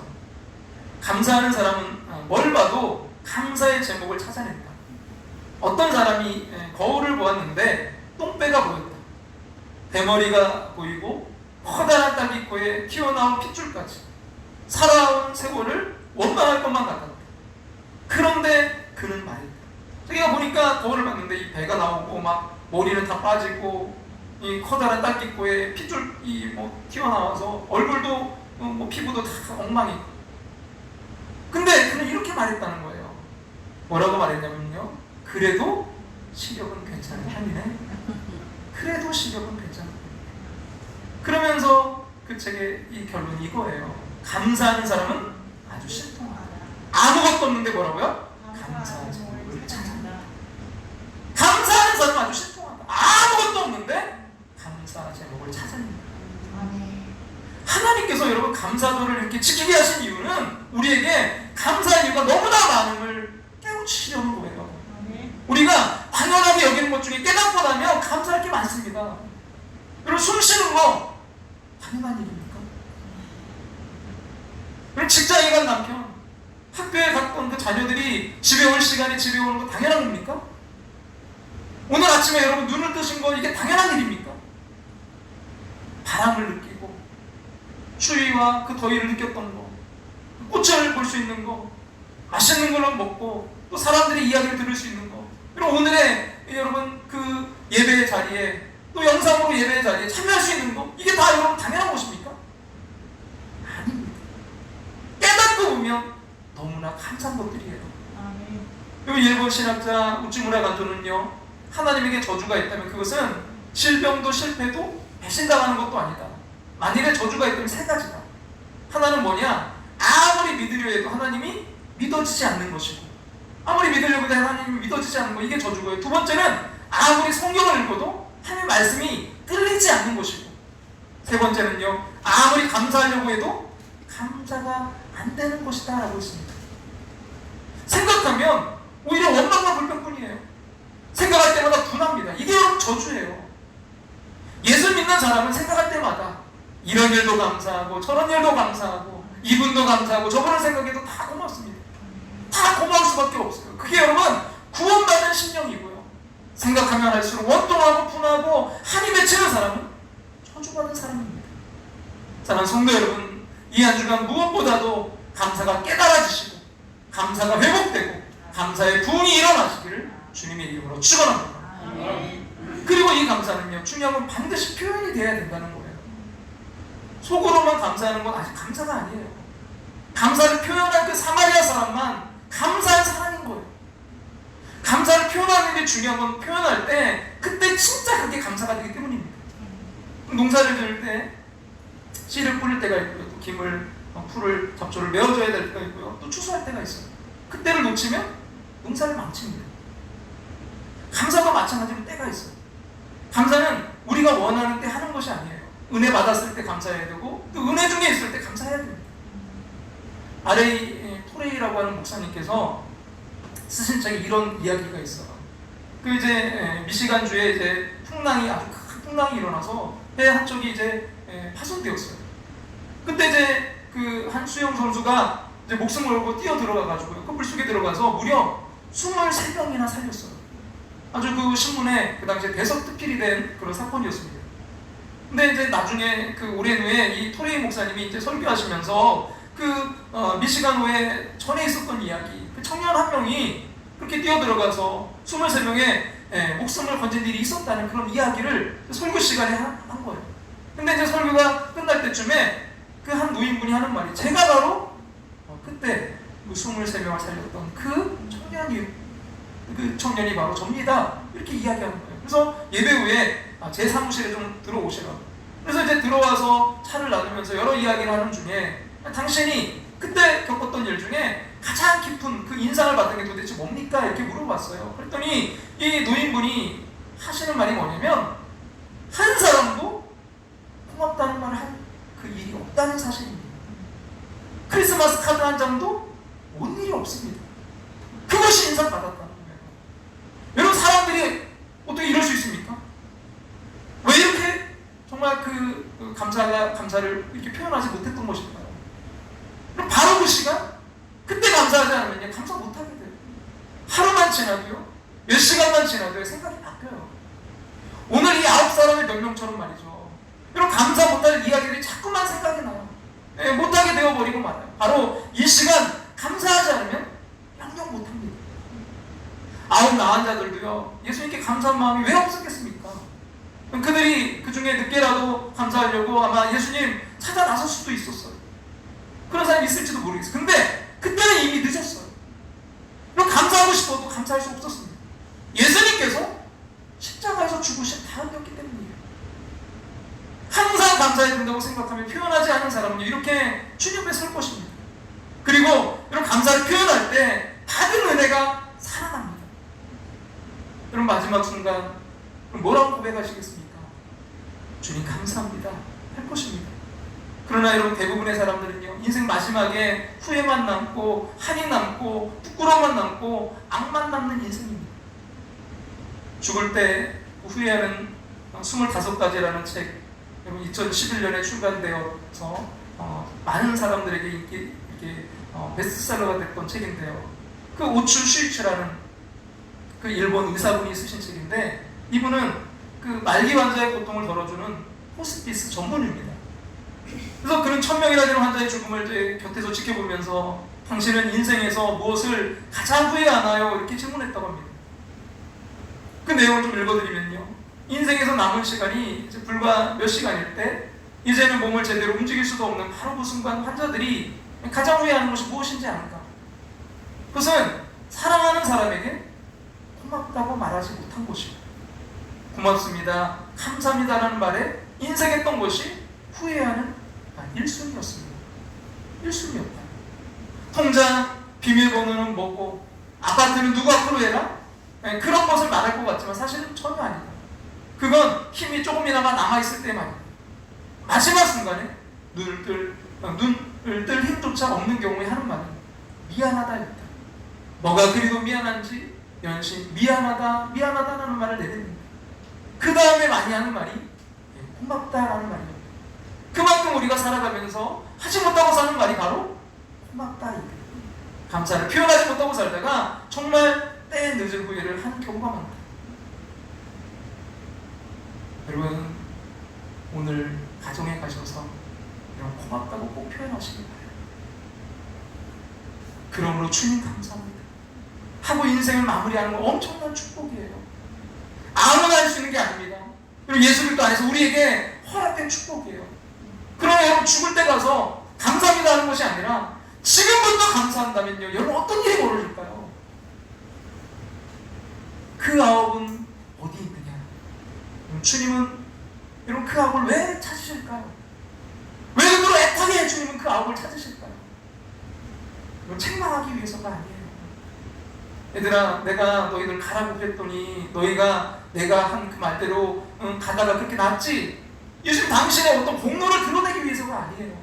A: 감사하는 사람은 뭘 봐도 감사의 제목을 찾아낸다. 어떤 사람이 거울을 보았는데 똥배가 보였다. 대머리가 보이고 커다란 딸기코에 튀어나온 핏줄까지 살아온 세월을 원망할 것만 같았다. 그런데 그는 말했다. 자기가 보니까 거울을 봤는데 이 배가 나오고 막 머리는 다 빠지고 이 커다란 딸기코에 핏줄이 뭐 튀어나와서 얼굴도 뭐 피부도 다 엉망이고. 근데 그는 이렇게 말했다는 거예요. 뭐라고 말했냐면요. 그래도 시력은 괜찮은 편이네. 그래도 시력은 괜찮은 편이네. 그러면서 그 책의 이 결론이 이거예요. 감사하는 사람은 아주 신통하다. 아무것도 없는데 뭐라고요? 감사의 제목을 찾아낸다. 감사하는 사람은 아주 신통하다. 아무것도 없는데 감사 제목을 찾아낸다. 하나님께서 여러분 감사절을 이렇게 지키게 하신 이유는 우리에게 감사의 이유가 너무나 많음을 깨우치려는 거예요. 우리가 당연하게 여기는 것 중에 깨닫고 나면 감사할 게 많습니다. 그리고 숨 쉬는 거 당연한 일입니까? 그리고 직장에 간 남편, 학교에 갔던 그 자녀들이 집에 올 시간에 집에 오는 거 당연한 겁니까? 오늘 아침에 여러분 눈을 뜨신 거 이게 당연한 일입니까? 바람을 느끼고 추위와 그 더위를 느꼈던 거, 꽃을 볼 수 있는 거, 맛있는 걸 먹고 또 사람들의 이야기를 들을 수 있는 거, 그리고 오늘의 여러분 그 예배의 자리에 또 영상으로 예배의 자리에 참여할 수 있는 거, 이게 다 여러분 당연한 것입니까? 아닙니다. 깨닫고 보면 너무나 감사한 것들이에요. 일본 신학자 우찌무라 간조는요, 하나님에게 저주가 있다면 그것은 질병도 실패도 배신당하는 것도 아니다. 만일에 저주가 있다면 세 가지다. 하나는 뭐냐? 아무리 믿으려 해도 하나님이 믿어지지 않는 것이고, 아무리 믿으려고 해도 하나님이 믿어지지 않는 거, 이게 저주고요. 두 번째는 아무리 성경을 읽어도 하나님의 말씀이 들리지 않는 것이고, 세 번째는요, 아무리 감사하려고 해도 감사가 안 되는 것이다 라고 했습니다. 생각하면 오히려 원망과 불평뿐이에요. 생각할 때마다 분합니다. 이게 여러분 저주예요. 예수 믿는 사람은 생각할 때마다 이런 일도 감사하고 저런 일도 감사하고 이분도 감사하고 저분을 생각해도 다 고맙습니다. 다 고마울 수밖에 없어요. 그게 여러분 구원받은 심령이고요. 생각하면 할수록 원통하고 분하고 한이 맺히는 사람은 저주받은 사람입니다. 사랑하는 성도 여러분, 이 한 주간 무엇보다도 감사가 깨달아지시고 감사가 회복되고 감사의 부흥이 일어나시기를 주님의 이름으로 축원합니다. 그리고 이 감사는요, 중요한 건 반드시 표현이 되어야 된다는 거예요. 속으로만 감사하는 건 아직 감사가 아니에요. 감사를 표현한 그 사마리아 사람만 감사한 사람인 거예요. 감사를 표현하는 게 중요한 건 표현할 때 그때 진짜 그게 감사가 되기 때문입니다. 농사를 지을 때 씨를 뿌릴 때가 있고요. 또 김을, 풀을, 잡초를 메어줘야 될 때가 있고요. 또 추수할 때가 있어요. 그때를 놓치면 농사를 망칩니다. 감사도 마찬가지로 때가 있어요. 감사는 우리가 원하는 때 하는 것이 아니에요. 은혜 받았을 때 감사해야 되고 또 은혜 중에 있을 때 감사해야 됩니다. 아레이 토레이라고 하는 목사님께서 쓰신 책에 이런 이야기가 있어요. 그 이제 미시간주에 이제 풍랑이, 아주 큰 풍랑이 일어나서 배 한쪽이 이제 파손되었어요. 그때 이제 그 한 수영 선수가 이제 목숨을 걸고 뛰어 들어가가지고요, 그 물속에 들어가서 무려 23명이나 살렸어요. 아주 그 신문에 그 당시에 대서특필이 된 그런 사건이었습니다. 근데 이제 나중에 그 오랜 후에 이 토레이 목사님이 이제 설교하시면서 그 미시간호에 전에 있었던 이야기, 그 청년 한 명이 그렇게 뛰어 들어가서 23명의 목숨을 건진 일이 있었다는 그런 이야기를 설교 시간에 한 거예요. 근데 이제 설교가 끝날 때쯤에 그 한 노인분이 하는 말이, 제가 바로 그때 그 23명을 살렸던 그 청년이 바로 접니다. 이렇게 이야기하는 거예요. 그래서 예배 후에 제 사무실에 좀 들어오시라고. 그래서 이제 들어와서 차를 나누면서 여러 이야기를 하는 중에 당신이 그때 겪었던 일 중에 가장 깊은 그 인상을 받은 게 도대체 뭡니까? 이렇게 물어봤어요. 그랬더니 이 노인분이 하시는 말이 뭐냐면, 한 사람도 고맙다는 말을 한 그 일이 없다는 사실입니다. 크리스마스 카드 한 장도 온 일이 없습니다. 그것이 인상받았다는 거예요. 여러분, 사람들이 어떻게 이럴 수 있습니까? 감사를 이렇게 표현하지 못했던 것일까요? 그럼 바로 그 시간, 그때 감사하지 않으면 감사 못하게 돼요. 하루만 지나도요, 몇 시간만 지나도요, 생각이 바뀌어요. 오늘 이 9사람의 명령처럼 말이죠. 이런 감사 못할 이야기들이 자꾸만 생각이 나요. 못하게 되어버리고 말아요. 바로 이 시간 감사하지 않으면 영영 못합니다. 9 나은 자들도요, 예수님께 감사한 마음이 왜 없었겠습니까? 그들이 그 중에 늦게라도 감사하려고 아마 예수님 찾아 나설 수도 있었어요. 그런 사람이 있을지도 모르겠어요. 근데 그때는 이미 늦었어요. 그럼 감사하고 싶어도 감사할 수 없었습니다. 예수님께서 십자가에서 죽으신 다음이었기 때문이에요. 항상 감사해야 된다고 생각하며 표현하지 않은 사람은요, 이렇게 주님 앞에 설 것입니다. 그리고 이런 감사를 표현할 때 받은 은혜가 살아납니다. 여러분, 마지막 순간 뭐라고 고백하시겠습니까? 주님 감사합니다 할 것입니다. 그러나 여러분, 대부분의 사람들은요, 인생 마지막에 후회만 남고 한이 남고 부끄러움만 남고 악만 남는 인생입니다. 죽을 때 후회하는 25가지라는 책, 여러분 2011년에 출간되어서 많은 사람들에게 이렇게 베스트셀러가 됐던 책인데요. 그 오추 슈이츠라는 그 일본 의사분이 쓰신 책인데, 이분은 그 말기 환자의 고통을 덜어주는 호스피스 전문의입니다. 그래서 그는 1000명이나 되는 환자의 죽음을 이제 곁에서 지켜보면서 당신은 인생에서 무엇을 가장 후회하나요? 이렇게 질문했다고 합니다. 그 내용을 좀 읽어드리면요, 인생에서 남은 시간이 이제 불과 몇 시간일 때 이제는 몸을 제대로 움직일 수도 없는 바로 그 순간 환자들이 가장 후회하는 것이 무엇인지 아는가? 그것은 사랑하는 사람에게 고맙다고 말하지 못한 것이고, 고맙습니다, 감사합니다라는 말에 인색했던 것이 후회하는 1순위였습니다. 1순위였다. 통장, 비밀번호는 뭐고, 아파트는 누구 앞으로 해라? 그런 것을 말할 것 같지만 사실은 전혀 아니다. 그건 힘이 조금이나마 남아있을 때만이다. 마지막 순간에 눈을 뜰 힘조차 없는 경우에 하는 말은 미안하다였다. 뭐가 그리도 미안한지 연신 미안하다, 미안하다라는 말을 내뱉는다. 그 다음에 많이 하는 말이 고맙다라는 말이에요. 그만큼 우리가 살아가면서 하지 못하고 사는 말이 바로 고맙다입니다. 감사를 표현하지 못하고 살다가 정말 때에 늦은 후회를 하는 경우가 많다. 여러분, 오늘 가정에 가셔서 이런 고맙다고 꼭 표현하시기 바라요. 그러므로 주님 감사합니다 하고 인생을 마무리하는 건 엄청난 축복이에요. 아무나 할 수 있는 게 아닙니다. 그리고 예수님도 안에서 우리에게 허락된 축복이에요. 그러나 여러분, 죽을 때 가서 감사합니다 하는 것이 아니라 지금부터 감사한다면요, 여러분 어떤 일이 벌어질까요? 그 9은 어디 있느냐? 주님은 여러분 그 9을 왜 찾으실까요? 왜 그토록 애타게 주님은 그 9을 찾으실까요? 여러분, 책망하기 위해서가 아니에요. 얘들아, 내가 너희들 가라고 그랬더니 너희가 내가 한 그 말대로 가다가 그렇게 났지? 예수님 당신의 어떤 공로를 드러내기 위해서가 아니에요.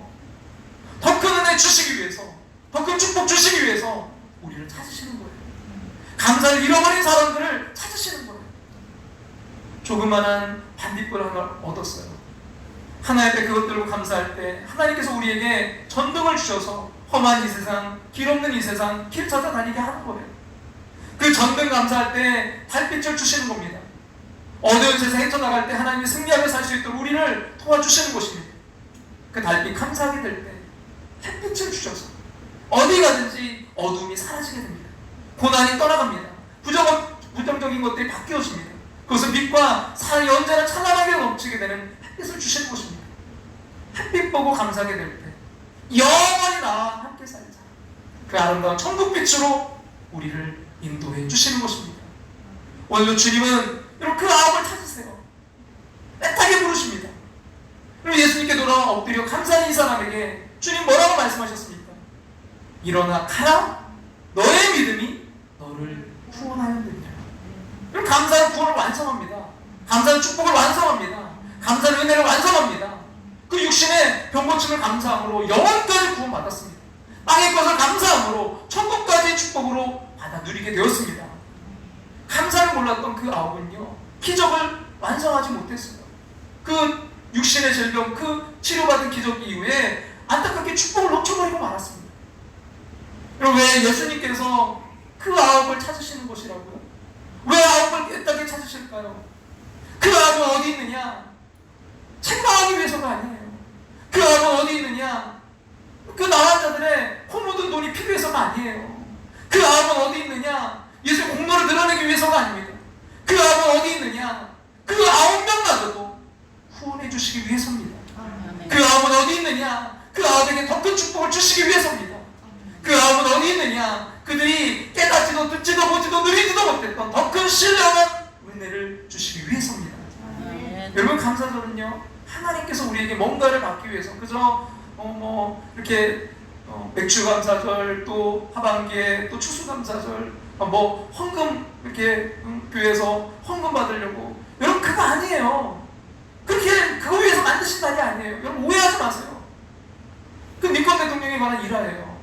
A: 더 큰 은혜 주시기 위해서, 더 큰 축복 주시기 위해서 우리를 찾으시는 거예요. 감사를 잃어버린 사람들을 찾으시는 거예요. 조그만한 반딧불 하나 얻었어요. 하나님께 그것 들고 감사할 때 하나님께서 우리에게 전등을 주셔서 험한 이 세상, 길 없는 이 세상 길 찾아다니게 하는 거예요. 그 전등 감사할 때 달빛을 주시는 겁니다. 어두운 세상 헤쳐나갈 때 하나님이 승리하며 살 수 있도록 우리를 도와주시는 것입니다. 그 달빛 감사하게 될 때 햇빛을 주셔서 어디 가든지 어둠이 사라지게 됩니다. 고난이 떠나갑니다. 부정적인 것들이 바뀌어집니다. 그것은 빛과 사랑이 언제나 찬란하게 넘치게 되는 햇빛을 주시는 것입니다. 햇빛 보고 감사하게 될 때 영원히 나와 함께 살자, 그 아름다운 천국빛으로 우리를 인도해 주시는 것입니다. 오늘도 주님은 여러분 그 9을 찾으세요. 애타게 부르십니다. 그리고 예수님께 돌아와 엎드려 감사한 이 사람에게 주님 뭐라고 말씀하셨습니까? 일어나 가라, 너의 믿음이 너를 구원하였느니라. 그럼 감사의 구원을 완성합니다. 감사의 축복을 완성합니다. 감사의 은혜를 완성합니다. 그 육신의 병고침을 감사함으로 영원까지 구원받았습니다. 땅의 것을 감사함으로 천국까지 축복으로 받아 누리게 되었습니다. 감사를 몰랐던 그 9은요, 기적을 완성하지 못했어요. 그 육신의 질병 그 치료받은 기적 이후에 안타깝게 축복을 놓쳐버리고 말았습니다. 여러분, 왜 예수님께서 그 아홉을 찾으시는 곳이라고요? 왜 아홉을 깨끗하게 찾으실까요? 그 아홉은 어디 있느냐? 책망하기 위해서가 아니에요. 그 아홉은 어디 있느냐? 그 나란 자들의 코 묻은 돈이 필요해서가 아니에요. 그 아홉은 어디 있느냐? 예수의 공로를 드러내기 위해서가 아닙니다. 그 아홉은 어디 있느냐? 그 9명마저도 후원해 주시기 위해서입니다. 그 아홉은 어디 있느냐? 그 아홉에게 더 큰 축복을 주시기 위해서입니다. 그 아홉은 어디 있느냐? 그들이 깨닫지도 듣지도 보지도 누리지도 못했던 더 큰 신령한 은혜를 주시기 위해서입니다. 여러분, 감사절은요, 하나님께서 우리에게 뭔가를 받기 위해서, 그저 이렇게 맥주 감사절, 또 하반기에 또 추수 감사절, 헌금 이렇게 교회에서 헌금 받으려고, 여러분, 그거 아니에요. 그렇게 그거 위해서 만드신 날이 아니에요. 여러분, 오해하지 마세요. 그 링컨 대통령에 관한 일화예요.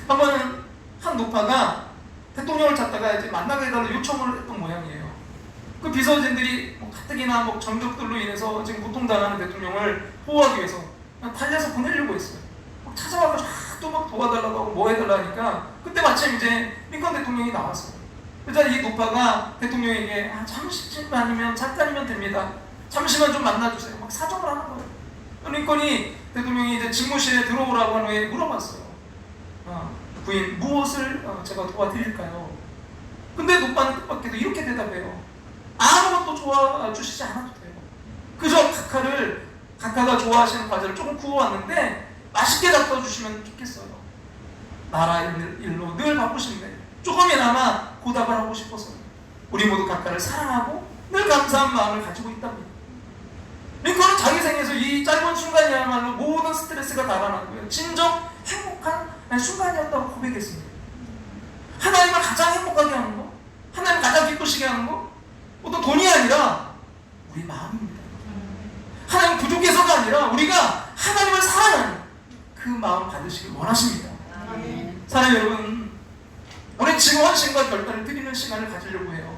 A: 한 번은 한 노파가 대통령을 찾다가 이제 만나게 해달라고 요청을 했던 모양이에요. 그 비서진들이 가뜩이나 정적들로 인해서 지금 고통당하는 대통령을 보호하기 위해서 그냥 달려서 보내려고 했어요. 찾아와서 또 도와달라고 하고 뭐 해달라 하니까 그때 마침 이제 링컨 대통령이 나왔어요. 그래서 이 노파가 대통령에게 잠시만이면 잠깐이면 됩니다. 잠시만 좀 만나주세요. 사정을 하는 거예요. 링컨이 대통령이 이제 직무실에 들어오라고 한 후에 물어봤어요. 부인, 무엇을 제가 도와드릴까요? 근데 노파는 뜻밖에도 이렇게 대답해요. 아무것도 도와주시지 않아도 돼요. 그저 각하가 좋아하시는 과자를 조금 구워왔는데 맛있게 잡숴 주시면 좋겠어요. 나라 일로 늘 바쁘신데 조금이나마 보답을 하고 싶어서 우리 모두 각하를 사랑하고 늘 감사한 마음을 가지고 있답니다. 링컨은 자기 생에서 이 짧은 순간이야말로 모든 스트레스가 달아나고요, 진정 행복한 순간이었다고 고백했습니다. 하나님을 가장 행복하게 하는 거, 하나님을 가장 기쁘시게 하는 거, 어떤 돈이 아니라 우리 마음입니다. 하나님 부족해서가 아니라 우리가 하나님을 사랑하는 그 마음 받으시길 원하십니다. 사랑하는 여러분, 우리 지금 헌신과 결단을 드리는 시간을 가지려고 해요.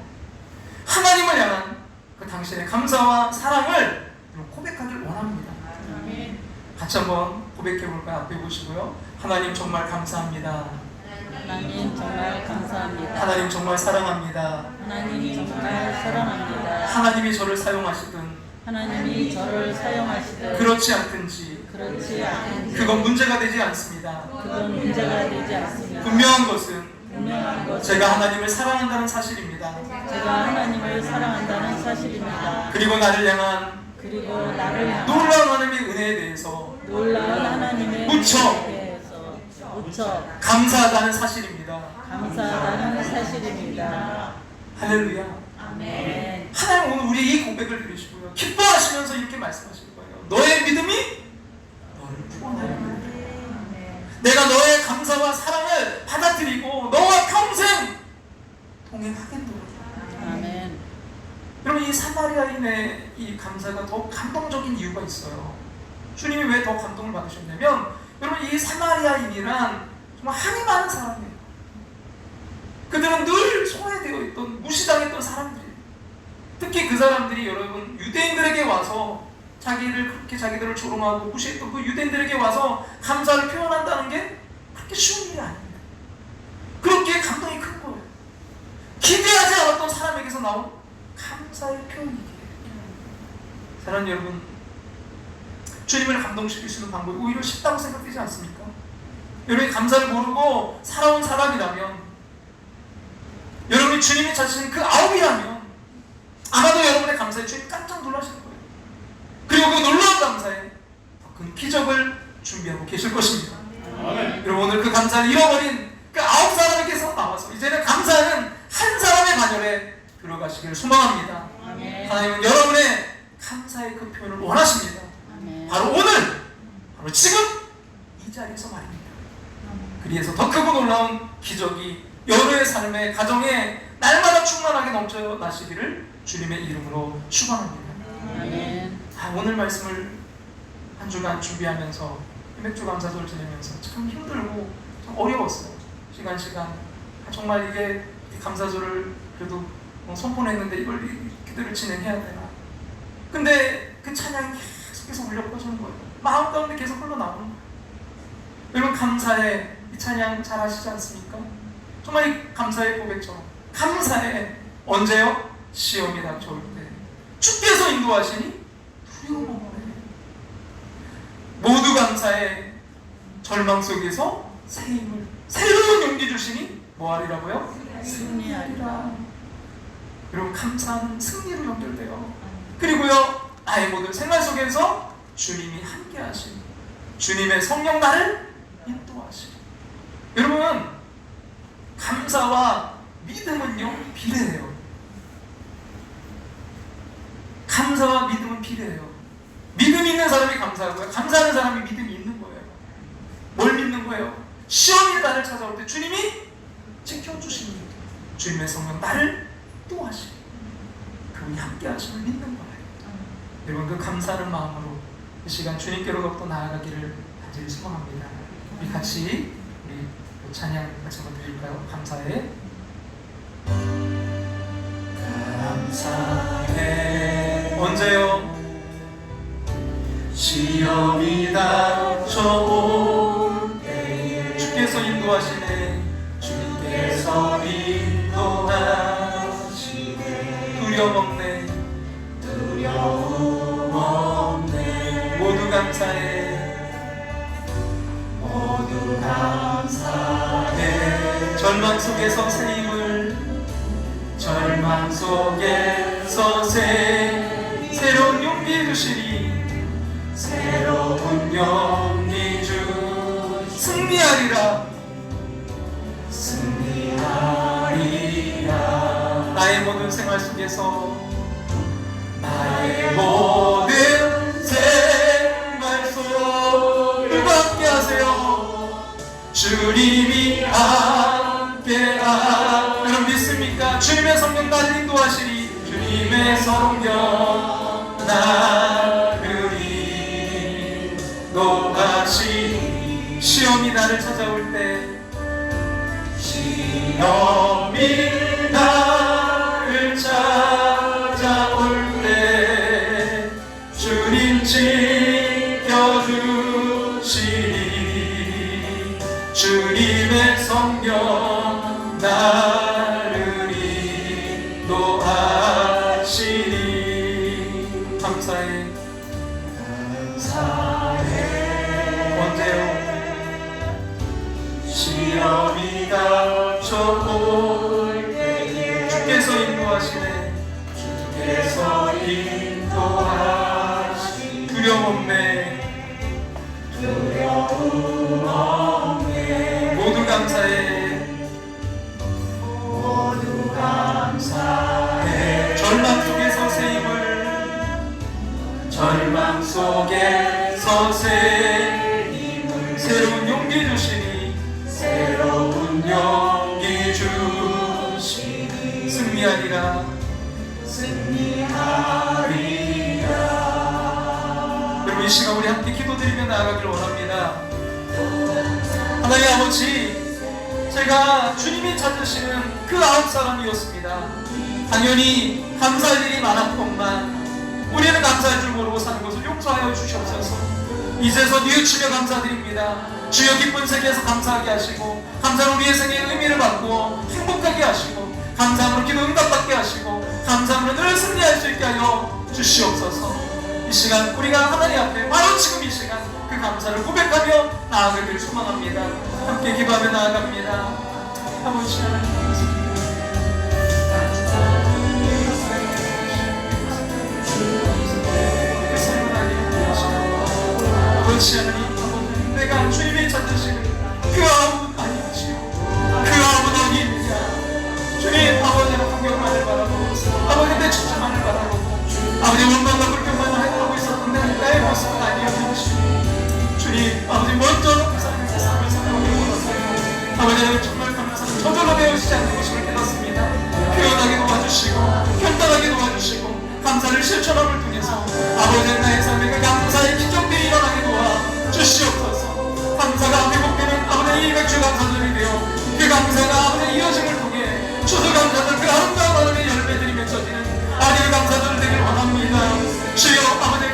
A: 하나님을 향한 그 당신의 감사와 사랑을 고백하길 원합니다. 같이 한번 고백해 볼까요? 앞에 보시고요. 하나님 정말 감사합니다.
B: 하나님 정말 감사합니다.
A: 하나님 정말 사랑합니다.
B: 하나님 정말 사랑합니다.
A: 하나님이 저를 사용하시든
B: 하나님이 저를 사용하시듯
A: 그렇지 않든지
B: 그렇지 않은지
A: 그건 문제가 되지 않습니다.
B: 그건 문제가 되지 않습니다.
A: 분명한 것은
B: 분명한 것은
A: 제가 하나님을 사랑한다는 사실입니다.
B: 제가 하나님을 사랑한다는 사실입니다.
A: 그리고 나를 향한
B: 그리고 나를 향한
A: 놀라운 하나님의 은혜에 대해서
B: 놀라운 하나님의
A: 무척
B: 은혜에 대해서 무척
A: 감사하다는 사실입니다.
B: 감사하다는 사실입니다.
A: 할렐루야.
B: 아멘.
A: 하나님 오늘 우리 이 고백을 들으시고요, 기뻐하시면서 이렇게 말씀하실 거예요. 너의 믿음이 너를 구원하리라. 내가 너의 감사와 사랑을 받아들이고 너와 평생 동행하겠노라.
B: 아멘.
A: 여러분, 이 사마리아인의 이 감사가 더 감동적인 이유가 있어요. 주님이 왜 더 감동을 받으셨냐면, 여러분, 이 사마리아인이란 정말 한이 많은 사람이에요. 그들은 늘 소외되어 있던, 무시당했던 사람들이에요. 특히 그 사람들이 여러분 유대인들에게 와서 그렇게 자기들을 조롱하고 무시했던 그 유대인들에게 와서 감사를 표현한다는 게 그렇게 쉬운 일이 아닙니다. 그렇게 감동이 큰 거예요. 기대하지 않았던 사람에게서 나온 감사의 표현이에요. 사랑하는 여러분, 주님을 감동시킬 수 있는 방법이 오히려 쉽다고 생각되지 않습니까? 여러분이 감사를 모르고 살아온 사람이라면, 여러분이 주님이 찾으신 그 아홉이라면 아마도 여러분의 감사에 주님 깜짝 놀라실 거예요. 그리고 그 놀라운 감사에 더 큰 기적을 준비하고 계실 것입니다.
C: 아멘.
A: 여러분, 오늘 그 감사를 잃어버린 그 9사람에게서 나와서 이제는 감사하는 한 사람의 반열에 들어가시기를 소망합니다.
B: 아멘.
A: 하나님은 여러분의 감사의 그 표현을 원하십니다.
B: 아멘.
A: 바로 오늘, 바로 지금 이 자리에서 말입니다. 그리해서 더 크고 놀라운 기적이 여러분의 삶의 가정에 날마다 충만하게 넘쳐 나시기를 주님의 이름으로 축원합니다.
B: 아멘.
A: 오늘 말씀을 한 주간 준비하면서 맥주 감사절 지내면서 참 힘들고 참 어려웠어요. 시간 정말 이게 감사절을 그래도 선포했는데 이걸 그대로 진행해야 되나. 근데 그 찬양이 계속해서 울려 퍼지는 거예요. 마음 가운데 계속 흘러나오는 거예요. 여러분, 감사의 이 찬양 잘 아시지 않습니까? 정말 이 감사의 고백처럼 감사해. 언제요? 시험이 닥쳐올 때 주께서 인도하시니 두려움 없네. 모두 감사해. 절망 속에서 새 힘을, 새로운 용기 주시니 뭐하리라고요? 승리하리라. 여러분, 감사는 승리로 연결돼요. 그리고요, 나의 모든 생활 속에서 주님이 함께 하시니, 주님의 성령 나를 인도하시니. 여러분, 감사와 믿음은요 비례해요. 감사와 믿음은 비례해요. 믿음이 있는 사람이 감사하고요, 감사하는 사람이 믿음이 있는 거예요. 뭘 믿는 거예요? 시험이 나를 찾아올 때 주님이 지켜주시니, 주님의 성령 나를 인도하시니, 그분이 함께 하심을 믿는 거예요. 여러분, 그 감사하는 마음으로 이 시간 주님께로 더욱더 나아가기를 간절히 소망합니다. 우리 같이 우리 찬양 같이 한번 드릴까요? 감사해. 감사해. 언제요? 시험이 닥쳐올 때에 주께서 인도하시네. 주께서 인도하시네. 두려움 없네. 두려움 없네. 모두 감사해. 모두 감사해. 절망 속에서 새 힘을, 절망 속에서 새로운 용기 주시니, 새로운 용기 주 승리하리라. 승리하리라. 나의 모든 생활 속에서, 나의 모든 생활 속 누가 함께 하세요? 주님이 함께하. 여러분 믿습니까? 주님의 성령 나를 인도하시리. 주님의 성령 나를 인도하시리. 시험이 나를 찾아올 때, 시험이 나를 찾아올 때 주님 지켜주시니, 주님의 성령 나를 인도하시니. 감사해. 감사해. 언제요? 시험이 닥쳐올 때에 주께서 인도하시네. 주께서 인도하시네. 두려움 없네. 두려움 없네. 모두 감사해. 모두 감사해. 절망 속에서 새 힘을, 절망 속에서 새 힘을, 새로운 용기 주시니, 새로운 용기 주시니. 승리하리라. 승리하리라. 여러분, 이 시간 우리 함께 기도드리며 나아가기를 원합니다. 하나님 아버지, 제가 주님이 찾으시는 그 9사람이었습니다. 당연히 감사할 일이 많았건만 우리는 감사할 줄 모르고 사는 것을 용서하여 주시옵소서. 이제서 뉘우치며 감사드립니다. 주여, 기쁜 세계에서 감사하게 하시고, 감사로 우리의 생애의 의미를 바꾸어 행복하게 하시고, 감사함으로 기도 응답받게 하시고, 감사함으로 늘 승리할 수 있게 하여 주시옵소서. 이 시간 우리가 하나님 앞에 바로 지금 이 시간 그 감사를 고백하며 나아가기를 소망합니다. 함께 기도하며 나아갑니다. 아버지 하나님, 아버지 하나님, 내가 주님이 찾으시는 그 아무도 아니시오. 그 아무도 아닙니다. 주님, 아버지는 공격만을 바라보고, 아버지 내 칭찬만을 바라보고, 아버지 원망과 불평만을 하고 있었는데 나의 모습은 아니었는지, 주님, 아버지 먼저 감사하는 세상을 살아오게 원하세요. 아버지는 정말 감사는 저절로 되어지지 않는 것을 깨닫습니다. 표현하게 도와주시고, 현달하게 도와주시고, 감사를 실천함을 통해서 아버지 나의 삶에 그 감사의 기적들이 일어나게 도와주시옵소서. 감사가 회복되는 아버지 이 맥주 감사들이 되어 그 감사가 아버지 이어짐을 통해 추수감사들 그 아름다운 하늘의 열매들이 맺혀지는 아리의 감사들 되길 원합니다. 주여, 아버지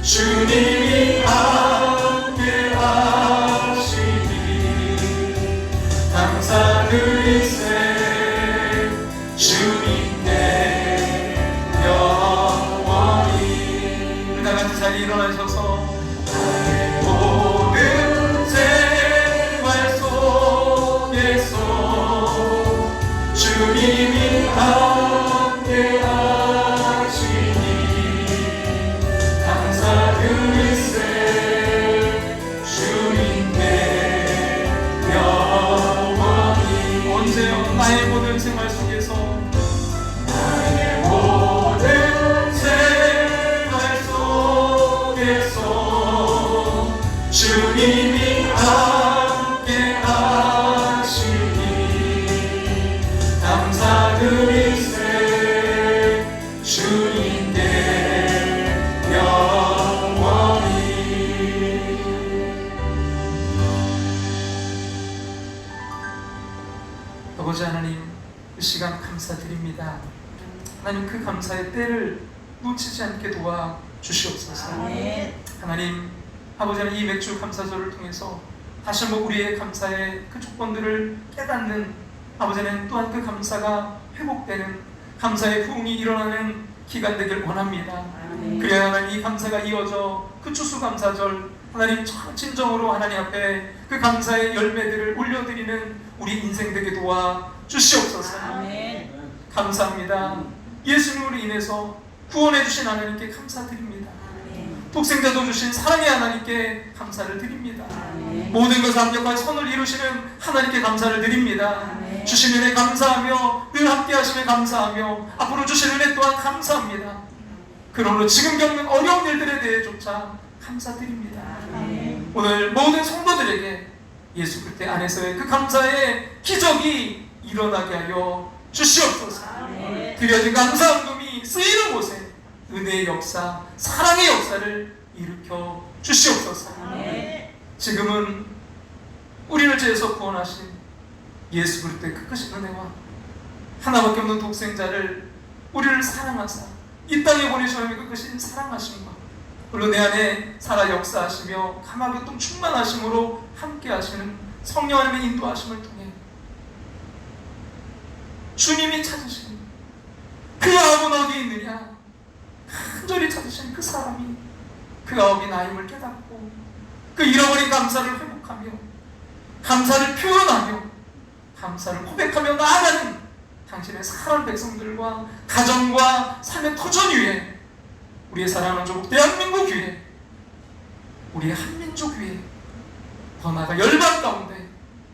A: 주님이 함께 하시니 감사드리세 주님께 영원히. 우리 다 같이 잘 일어나셔서 모든 생활 속에서 주님이 함께 하시니 감사드리세 주님께 영원히. 언제요? 나의 모든 생활 속에서 나의 모든 생활 속에서 주님이 함께 하시니 감사드리세 주님께 영원히. 아버지 하나님, 이 시간 감사드립니다. 하나님, 그 감사의 때를 놓치지 않게 도와 주시옵소서.
B: 아멘.
A: 하나님, 아버지 하나님, 이 맥주 감사절을 통해서 다시 한번 우리의 감사의 그 조건들을 깨닫는, 아버지 하나님, 또한 그 감사가 회복되는, 감사의 부흥이 일어나는 기간 되길 원합니다.
B: 아멘.
A: 그래야 하나님, 이 감사가 이어져 그 추수감사절 하나님 진정으로 하나님 앞에 그 감사의 열매들을 올려드리는 우리 인생 되게 도와 주시옵소서.
B: 아멘.
A: 감사합니다. 예수님으로 인해서 구원해 주신 하나님께 감사드립니다.
B: 아멘.
A: 독생자도 주신 사랑의 하나님께 감사를 드립니다.
B: 아멘.
A: 모든 것을 완벽한 선을 이루시는 하나님께 감사를 드립니다.
B: 아멘.
A: 주신 은혜 감사하며 늘 함께 하심에 감사하며 앞으로 주실 은혜 또한 감사합니다. 그러므로 지금 겪는 어려운 일들에 대해조차 감사드립니다.
B: 아멘.
A: 오늘 모든 성도들에게 예수 그리스도 안에서의 그 감사의 기적이 일어나게 하여 주시옵소서.
B: 아멘.
A: 드려진 감사한 금이 쓰이는 곳에 은혜의 역사, 사랑의 역사를 일으켜 주시옵소서.
B: 아멘.
A: 지금은 우리를 죄에서 구원하신 예수 그리스도의 그 크신 은혜와 하나밖에 없는 독생자를 우리를 사랑하사 이 땅에 보내시는 그 크신 사랑하심과 물론 내 안에 살아 역사하시며 감화교통 충만하심으로 함께 하시는 성령 하나님의 인도하심을 통해 주님이 찾으신 그 아업은 어디 있느냐, 간절히 찾으신 그 사람이 그 아업이 나임을 깨닫고 그 잃어버린 감사를 회복하며 감사를 표현하며 감사를 고백하며 나아가는 당신의 사랑하는 백성들과 가정과 삶의 터전 위에 우리의 사랑하는 조국 대한민국 위에 우리의 한민족 위에 더 나아가 열방 가운데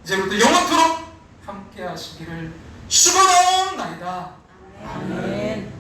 A: 이제부터 영원토록 함께 하시기를 축원하옵나이다.
B: 아멘.